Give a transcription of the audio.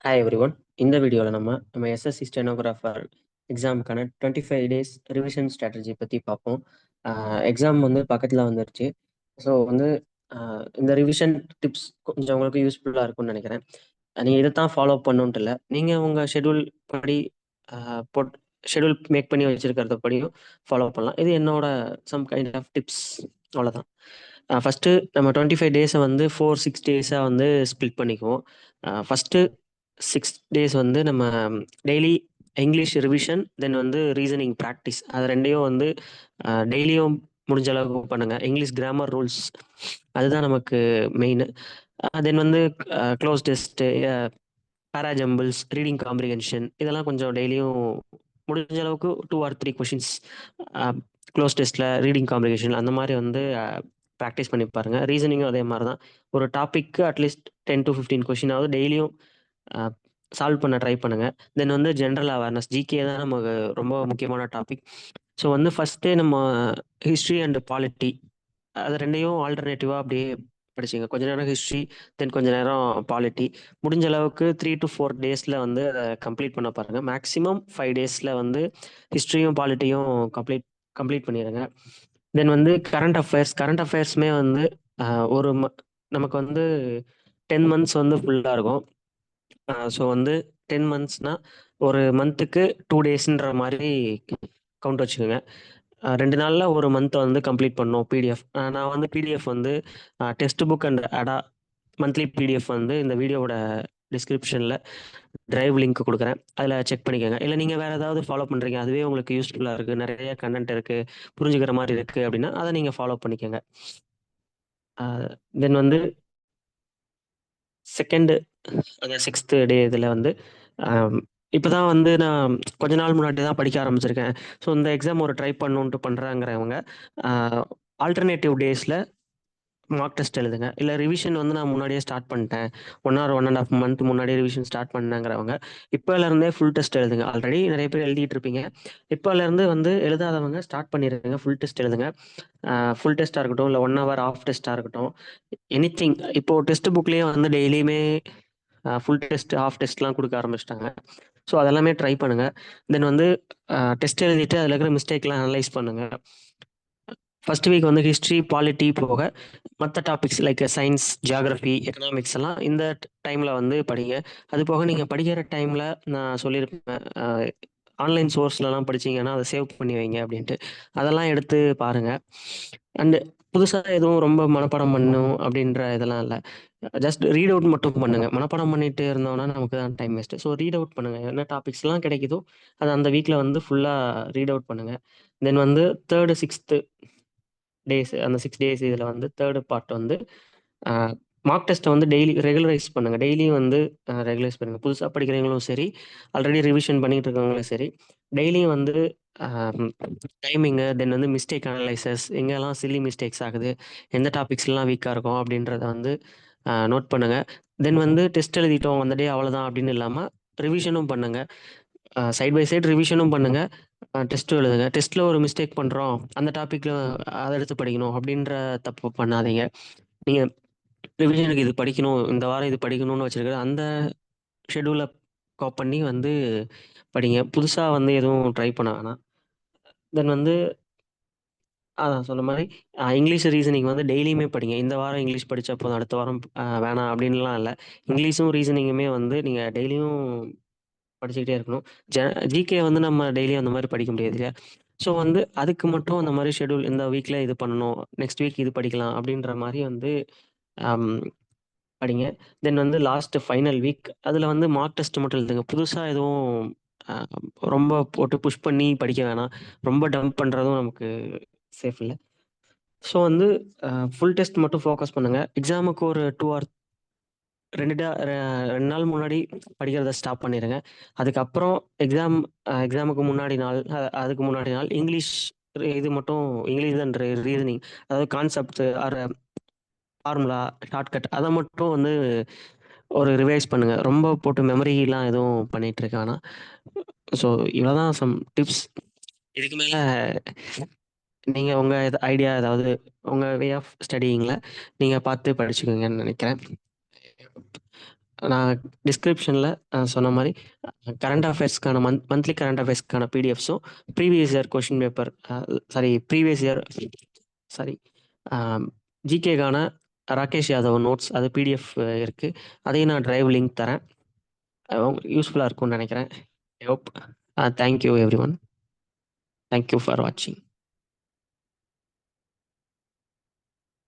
Hi everyone. இந்த வீடியோவில் நம்ம எஸ்எஸ்சி ஸ்டெனோகிராஃபர் எக்ஸாமுக்கான 25 டேஸ் ரிவிஷன் ஸ்ட்ராட்டஜி பற்றி பார்ப்போம். எக்ஸாம் வந்து பக்கத்தில் வந்துருச்சு. ஸோ வந்து இந்த ரிவிஷன் டிப்ஸ் கொஞ்சம் உங்களுக்கு யூஸ்ஃபுல்லாக இருக்கும்னு நினைக்கிறேன். நீங்கள் இதை தான் ஃபாலோ பண்ணணுன்ட்டு இல்லை, நீங்கள் உங்கள் ஷெடியூல் படி போட் ஷெடியூல் மேக் பண்ணி வச்சுருக்கிறத படியும் ஃபாலோ பண்ணலாம். இது என்னோட சம் கைண்ட் ஆஃப் டிப்ஸ், அவ்வளோதான். ஃபஸ்ட்டு நம்ம 25 டேஸை வந்து 4-6 டேஸாக வந்து ஸ்ப்ளிட் பண்ணிக்குவோம். ஃபஸ்ட்டு 6 டேஸ் வந்து நம்ம டெய்லி இங்கிலீஷ் ரிவிஷன், தென் வந்து ரீசனிங் ப்ராக்டிஸ், அது ரெண்டையும் வந்து டெய்லியும் முடிஞ்ச அளவுக்கு பண்ணுங்கள். இங்கிலீஷ் கிராமர் ரூல்ஸ் அதுதான் நமக்கு மெயின். தென் வந்து க்ளோஸ் டெஸ்ட்டு, பேராஜம்பிள்ஸ், ரீடிங் காம்ப்ரிஹென்ஷன், இதெல்லாம் கொஞ்சம் டெய்லியும் முடிஞ்ச அளவுக்கு 2 or 3 கொஷின்ஸ் க்ளோஸ் டெஸ்ட்டில் ரீடிங் காம்ப்ரிஹென்ஷன் அந்த மாதிரி வந்து ப்ராக்டிஸ் பண்ணி பாருங்கள். ரீசனிங்கும் அதே மாதிரி தான். ஒரு டாப்பிக்கு அட்லீஸ்ட் 10 to 15 கொஷினாவது டெய்லியும் சால்வ் பண்ண ட்ரை பண்ணுங்கள். தென் வந்து ஜென்ரல் அவேர்னஸ், ஜிகே தான் நமக்கு ரொம்ப முக்கியமான டாபிக். ஸோ வந்து ஃபஸ்ட்டே நம்ம ஹிஸ்ட்ரி அண்ட் பாலிட்டி அது ரெண்டையும் ஆல்டர்னேட்டிவாக அப்படியே படிச்சிங்க. கொஞ்ச நேரம் ஹிஸ்ட்ரி, தென் கொஞ்ச நேரம் பாலிட்டி. முடிஞ்ச அளவுக்கு 3 to 4 டேஸில் வந்து அதை கம்ப்ளீட் பண்ண பாருங்கள். மேக்ஸிமம் 5 டேஸில் வந்து ஹிஸ்ட்ரியும் பாலிட்டியும் கம்ப்ளீட் பண்ணிடுங்க. தென் வந்து கரண்ட் அஃபேர்ஸுமே வந்து ஒரு நமக்கு வந்து 10 மந்த்ஸ் வந்து ஃபுல்லாக இருக்கும். ஸோ வந்து 10 மந்த்ஸ்னால் ஒரு மந்த்துக்கு 2 டேஸ்ன்ற மாதிரி கவுண்ட் வச்சுக்கோங்க. 2 நாளில் ஒரு மந்த்தை வந்து கம்ப்ளீட் பண்ணோம். பிடிஎஃப் நான் வந்து பிடிஎஃப் வந்து டெக்ஸ்ட் புக் அண்ட் அடா மந்த்லி பிடிஎஃப் வந்து இந்த வீடியோவோட டிஸ்கிரிப்ஷனில் டிரைவ் லிங்க் கொடுக்குறேன். அதில் செக் பண்ணிக்கோங்க. இல்லை நீங்கள் வேறு ஏதாவது ஃபாலோ பண்ணுறீங்க, அதுவே உங்களுக்கு யூஸ்ஃபுல்லாக இருக்குது, நிறைய கண்டென்ட் இருக்குது, புரிஞ்சுக்கிற மாதிரி இருக்குது அப்படின்னா அதை நீங்கள் ஃபாலோ பண்ணிக்கோங்க. தென் வந்து செகண்டு அந்த 6th டே இதில் வந்து இப்போ தான் வந்து நான் கொஞ்ச நாள் முன்னாடி தான் படிக்க ஆரம்பிச்சிருக்கேன். ஸோ இந்த எக்ஸாம் ஒரு ட்ரை பண்ணணுன்ட்டு பண்ணுறாங்கிறவங்க ஆல்டர்னேட்டிவ் டேஸில் மார்க் டெஸ்ட் எழுதுங்க. இல்லை ரிவிஷன் வந்து நான் முன்னாடியே ஸ்டார்ட் பண்ணிட்டேன், 1 or 1.5 month முன்னாடியே ரிவிஷன் ஸ்டார்ட் பண்ணேங்கிறவங்க இப்போலேருந்தே ஃபுல் டெஸ்ட் எழுதுங்க. ஆல்ரெடி நிறைய பேர் எழுதிட்டு இருப்பீங்க. இப்போலேருந்து வந்து எழுதாதவங்க ஸ்டார்ட் பண்ணிடுங்க, ஃபுல் டெஸ்ட் எழுதுங்க. ஃபுல் டெஸ்ட்டாக இருக்கட்டும், இல்லை 1 hour ஆஃப் டெஸ்ட்டாக இருக்கட்டும், எனிதிங். இப்போது டெக்ஸ்ட் புக்லேயே வந்து டெய்லியுமே ஃபுல் டெஸ்ட், ஆஃப் டெஸ்ட்லாம் கொடுக்க ஆரம்பிச்சிட்டாங்க. ஸோ அதெல்லாமே ட்ரை பண்ணுங்கள். தென் வந்து டெஸ்ட் எழுதிட்டு அதில் இருக்கிற மிஸ்டேக்லாம் அனலைஸ் பண்ணுங்கள். ஃபர்ஸ்ட் வீக் வந்து ஹிஸ்ட்ரி, பாலிட்டி போக மற்ற topics like science, geography, economics எல்லாம் இந்த டைமில் வந்து படிங்க. அது போக நீங்கள் படிக்கிற டைமில் நான் சொல்லியிருப்பேன், ஆன்லைன் சோர்ஸ்லலாம் படிச்சீங்கன்னா அதை சேவ் பண்ணி வைங்க அப்படின்ட்டு. அதெல்லாம் எடுத்து பாருங்கள். அண்டு புதுசாக எதுவும் ரொம்ப மனப்பாடம் பண்ணணும் அப்படின்ற இதெல்லாம் இல்லை. ஜஸ்ட் ரீட் அவுட் மட்டும் பண்ணுங்கள். மனப்பாடம் பண்ணிட்டு இருந்தோம்னா நமக்கு தான் time waste. So read out பண்ணுங்கள். என்ன டாபிக்ஸ்லாம் கிடைக்குதோ அது அந்த வீக்கில் வந்து ஃபுல்லாக ரீட் அவுட் பண்ணுங்கள். தென் வந்து 3rd, 6th டேஸ், அந்த 6 டேஸ் இதில் வந்து 3rd பார்ட் வந்து மார்க் டெஸ்ட்டை வந்து டெய்லி ரெகுலரைஸ் பண்ணுங்கள். டெய்லியும் வந்து ரெகுலரைஸ் பண்ணுங்கள். புதுசாக படிக்கிறவங்களும் சரி, ஆல்ரெடி ரிவிஷன் பண்ணிகிட்டு இருக்கவங்களும் சரி, டெய்லியும் வந்து டைமிங்கு, தென் வந்து மிஸ்டேக் அனலைசஸ், எங்கெல்லாம் சில்லி மிஸ்டேக்ஸ் ஆகுது, எந்த டாபிக்ஸ்லாம் வீக்காக இருக்கும் அப்படின்றத வந்து நோட் பண்ணுங்கள். தென் வந்து டெஸ்ட் எழுதிட்டோம் அந்த டே அவ்வளோதான் அப்படின்னு இல்லாமல் ரிவிஷனும் பண்ணுங்கள். சைட் பை சைடு ரிவிஷனும் பண்ணுங்கள், டெஸ்ட்டும் எழுதுங்க. டெஸ்ட்டில் ஒரு மிஸ்டேக் பண்ணுறோம், அந்த டாப்பிக்கில் அதை எடுத்து படிக்கணும் அப்படின்ற தப்பு பண்ணாதீங்க. நீங்கள் ரிவிஷனுக்கு இது படிக்கணும், இந்த வாரம் இது படிக்கணும்னு வச்சுருக்கிற அந்த ஷெடியூலை காப் பண்ணி வந்து படிங்க. புதுசாக வந்து எதுவும் ட்ரை பண்ண வேணாம். தென் வந்து அதான் சொன்ன மாதிரி இங்கிலீஷ் ரீசனிங் வந்து டெய்லியுமே படிங்க. இந்த வாரம் இங்கிலீஷ் படித்தா போதும், அடுத்த வாரம் வேணாம் அப்படின்லாம் இல்லை. இங்கிலீஷும் ரீசனிங்குமே வந்து நீங்கள் டெய்லியும் படிச்சுக்கிட்டே இருக்கணும். ஜிகே வந்து நம்ம டெய்லியும் அந்த மாதிரி படிக்க முடியாது இல்லையா? ஸோ வந்து அதுக்கு மட்டும் அந்த மாதிரி ஷெடியூல், இந்த வீக்கில் இது பண்ணணும், நெக்ஸ்ட் வீக் இது படிக்கலாம் அப்படின்ற மாதிரி வந்து படிங்க. தென் வந்து லாஸ்ட் ஃபைனல் வீக் அதில் வந்து மார்க் டெஸ்ட் மட்டும் எழுதுங்க. புதுசாக எதுவும் ரொம்ப போட்டு புஷ் பண்ணி படிக்க வேணாம். ரொம்ப டம்ப் பண்ணுறதும் நமக்கு சேஃப் இல்லை. ஸோ வந்து ஃபுல் டெஸ்ட் மட்டும் ஃபோக்கஸ் பண்ணுங்கள். எக்ஸாமுக்கு ஒரு 2 or 2 நாள் முன்னாடி படிக்கிறத ஸ்டாப் பண்ணிடுங்க. அதுக்கப்புறம் எக்ஸாமுக்கு முன்னாடி நாள், அதுக்கு முன்னாடி நாள் இங்கிலீஷ் இது மட்டும், இங்கிலீஷ் அண்ட் ரீசனிங், அதாவது கான்செப்ட் ஆர் ஃபார்முலா, ஷார்ட்கட் அதை மட்டும் வந்து ஒரு ரிவைஸ் பண்ணுங்கள். ரொம்ப போட்டு மெமரிலாம் எதுவும் பண்ணிகிட்டு இருக்க வேணாம். ஸோ இவ்வளோதான் சம் டிப்ஸ். இதுக்கு மேலே நீங்கள் உங்கள் ஐடியா ஏதாவது, உங்கள் வே ஆஃப் ஸ்டடியிங்கில் நீங்கள் பார்த்து படிச்சுக்கோங்கன்னு நினைக்கிறேன். நான் டிஸ்கிரிப்ஷனில் சொன்ன மாதிரி கரண்ட் அஃபேர்ஸ்க்கான மந்த்லி கரண்ட் அஃபேர்ஸ்க்கான பிடிஎஃப்ஸும் previous year question paper previous year sorry ஜிகேக்கான ராகேஷ் யாதவ் நோட்ஸ் அது பிடிஎஃப் இருக்குது. அதையும் நான் டிரைவ் லிங்க் தரேன். யூஸ்ஃபுல்லாக இருக்கும்னு நினைக்கிறேன். I hope. Thank you everyone. Thank you for வாட்சிங்.